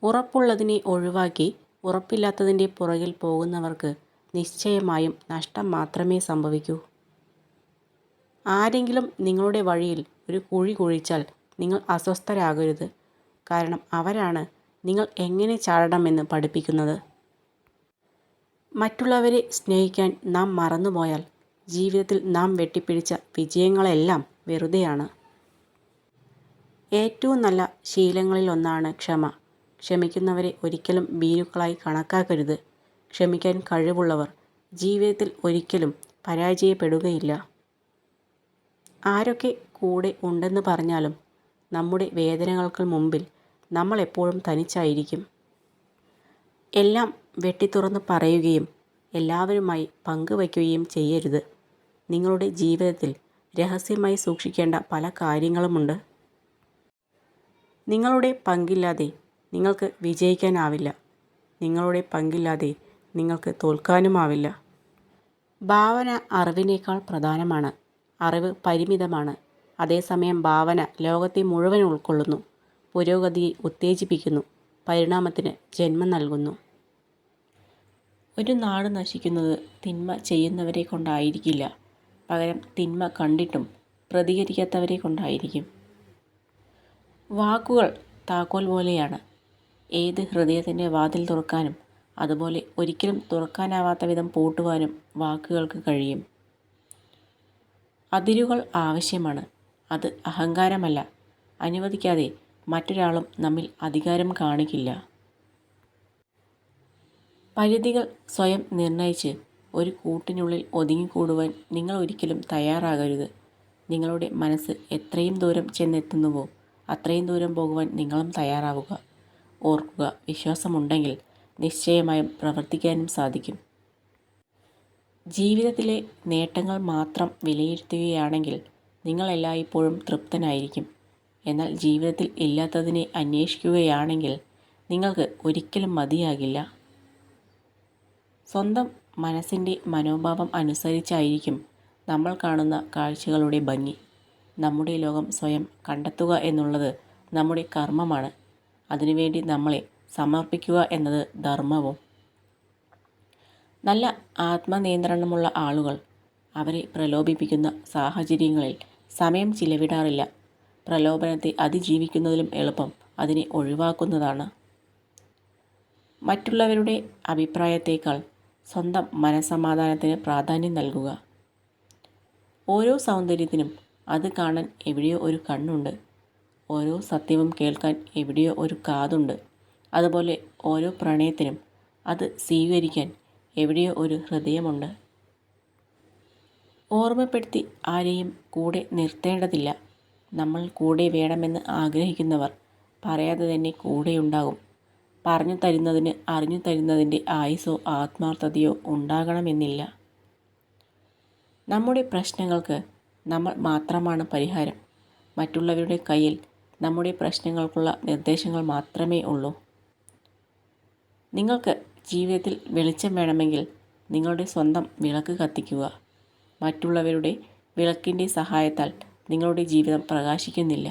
ഉറപ്പുള്ളതിനെ ഒഴിവാക്കി ഉറപ്പില്ലാത്തതിൻ്റെ പുറകിൽ പോകുന്നവർക്ക് നിശ്ചയമായും നഷ്ടം മാത്രമേ സംഭവിക്കൂ. ആരെങ്കിലും നിങ്ങളുടെ വഴിയിൽ ഒരു കുഴി കുഴിച്ചാൽ നിങ്ങൾ അസ്വസ്ഥരാകരുത്. കാരണം അവരാണ് നിങ്ങൾ എങ്ങനെ ചാടണമെന്ന് പഠിപ്പിക്കുന്നത്. മറ്റുള്ളവരെ സ്നേഹിക്കാൻ നാം മറന്നുപോയാൽ ജീവിതത്തിൽ നാം വെട്ടിപ്പിടിച്ച വിജയങ്ങളെല്ലാം വെറുതെയാണ്. ഏറ്റവും നല്ല ശീലങ്ങളിലൊന്നാണ് ക്ഷമ. ക്ഷമിക്കുന്നവരെ ഒരിക്കലും ഭീരുക്കളായി കണക്കാക്കരുത്. ക്ഷമിക്കാൻ കഴിവുള്ളവർ ജീവിതത്തിൽ ഒരിക്കലും പരാജയപ്പെടുകയില്ല. ആരൊക്കെ കൂടെ ഉണ്ടെന്ന് പറഞ്ഞാലും നമ്മുടെ വേദനകൾക്ക് മുമ്പിൽ നമ്മൾ എപ്പോഴും തനിച്ചായിരിക്കും. എല്ലാം വെട്ടിത്തുറന്ന് പറയുകയും എല്ലാവരുമായി പങ്കുവയ്ക്കുകയും ചെയ്യരുത്. നിങ്ങളുടെ ജീവിതത്തിൽ രഹസ്യമായി സൂക്ഷിക്കേണ്ട പല കാര്യങ്ങളുമുണ്ട്. നിങ്ങളുടെ പങ്കില്ലാതെ നിങ്ങൾക്ക് വിജയിക്കാനാവില്ല. നിങ്ങളുടെ പങ്കില്ലാതെ നിങ്ങൾക്ക് തോൽക്കാനുമാവില്ല. ഭാവന അറിവിനേക്കാൾ പ്രധാനമാണ്. അറിവ് പരിമിതമാണ്. അതേസമയം ഭാവന ലോകത്തെ മുഴുവൻ ഉൾക്കൊള്ളുന്നു, പുരോഗതിയെ ഉത്തേജിപ്പിക്കുന്നു, പരിണാമത്തിന് ജന്മം നൽകുന്നു. ഒരു നാട് നശിക്കുന്നത് തിന്മ ചെയ്യുന്നവരെ കൊണ്ടായിരിക്കില്ല, പകരം തിന്മ കണ്ടിട്ടും പ്രതികരിക്കാത്തവരെ കൊണ്ടായിരിക്കും. വാക്കുകൾ താക്കോൽ പോലെയാണ്. ഏത് ഹൃദയത്തിൻ്റെ വാതിൽ തുറക്കാനും അതുപോലെ ഒരിക്കലും തുറക്കാനാവാത്ത വിധം പൂട്ടുവാനും വാക്കുകൾക്ക് കഴിയും. അതിരുകൾ ആവശ്യമാണ്. അത് അഹങ്കാരമല്ല. അനുവദിക്കാതെ മറ്റൊരാളും നമ്മിൽ അധികാരം കാണിക്കില്ല. പരിധികൾ സ്വയം നിർണയിച്ച് ഒരു കൂട്ടിനുള്ളിൽ ഒതുങ്ങിക്കൂടുവാൻ നിങ്ങൾ ഒരിക്കലും തയ്യാറാകരുത്. നിങ്ങളുടെ മനസ്സ് എത്രയും ദൂരം ചെന്നെത്തുന്നുവോ അത്രയും ദൂരം പോകുവാൻ നിങ്ങളും തയ്യാറാവുക. ഓർക്കുക, വിശ്വാസമുണ്ടെങ്കിൽ നിശ്ചയമായും പ്രവർത്തിക്കാനും സാധിക്കും. ജീവിതത്തിലെ നേട്ടങ്ങൾ മാത്രം വിലയിരുത്തുകയാണെങ്കിൽ നിങ്ങൾ എല്ലായ്പ്പോഴും തൃപ്തനായിരിക്കും. എന്നാൽ ജീവിതത്തിൽ ഇല്ലാത്തതിനെ അന്വേഷിക്കുകയാണെങ്കിൽ നിങ്ങൾക്ക് ഒരിക്കലും മതിയാകില്ല. സ്വന്തം മനസ്സിൻ്റെ മനോഭാവം അനുസരിച്ചായിരിക്കും നമ്മൾ കാണുന്ന കാഴ്ചകളുടെ ഭംഗി. നമ്മുടെ ലോകം സ്വയം കണ്ടെത്തുക എന്നുള്ളത് നമ്മുടെ കർമ്മമാണ്. അതിനുവേണ്ടി നമ്മളെ സമർപ്പിക്കുക എന്നത് ധർമ്മവും. നല്ല ആത്മനിയന്ത്രണമുള്ള ആളുകൾ അവരെ പ്രലോഭിപ്പിക്കുന്ന സാഹചര്യങ്ങളിൽ സമയം ചിലവിടാറില്ല. പ്രലോഭനത്തെ അതിജീവിക്കുന്നതിലും എളുപ്പം അതിനെ ഒഴിവാക്കുന്നതാണ്. മറ്റുള്ളവരുടെ അഭിപ്രായത്തേക്കാൾ സ്വന്തം മനസ്സമാധാനത്തിന് പ്രാധാന്യം നൽകുക. ഓരോ സൗന്ദര്യത്തിനും അത് കാണാൻ എവിടെയോ ഒരു കണ്ണുണ്ട്. ഓരോ സത്യവും കേൾക്കാൻ എവിടെയോ ഒരു കാതുണ്ട്. അതുപോലെ ഓരോ പ്രണയത്തിനും അത് സ്വീകരിക്കാൻ എവിടെയോ ഒരു ഹൃദയമുണ്ട്. ഓർമ്മപ്പെടുത്തി ആരെയും കൂടെ നിർത്തേണ്ടതില്ല. നമ്മൾ കൂടെ വേണമെന്ന് ആഗ്രഹിക്കുന്നവർ പറയാതെ തന്നെ കൂടെയുണ്ടാകും. പറഞ്ഞു തരുന്നതിന് അറിഞ്ഞു തരുന്നതിൻ്റെ ആയുസ്സോ ആത്മാർത്ഥതയോ ഉണ്ടാകണമെന്നില്ല. നമ്മുടെ പ്രശ്നങ്ങൾക്ക് നമ്മൾ മാത്രമാണ് പരിഹാരം. മറ്റുള്ളവരുടെ കയ്യിൽ നമ്മുടെ പ്രശ്നങ്ങൾക്കുള്ള നിർദ്ദേശങ്ങൾ മാത്രമേ ഉള്ളൂ. നിങ്ങൾക്ക് ജീവിതത്തിൽ വെളിച്ചം വേണമെങ്കിൽ നിങ്ങളുടെ സ്വന്തം വിളക്ക് കത്തിക്കുക. മറ്റുള്ളവരുടെ വിളക്കിൻ്റെ സഹായത്താൽ നിങ്ങളുടെ ജീവിതം പ്രകാശിക്കുന്നില്ല.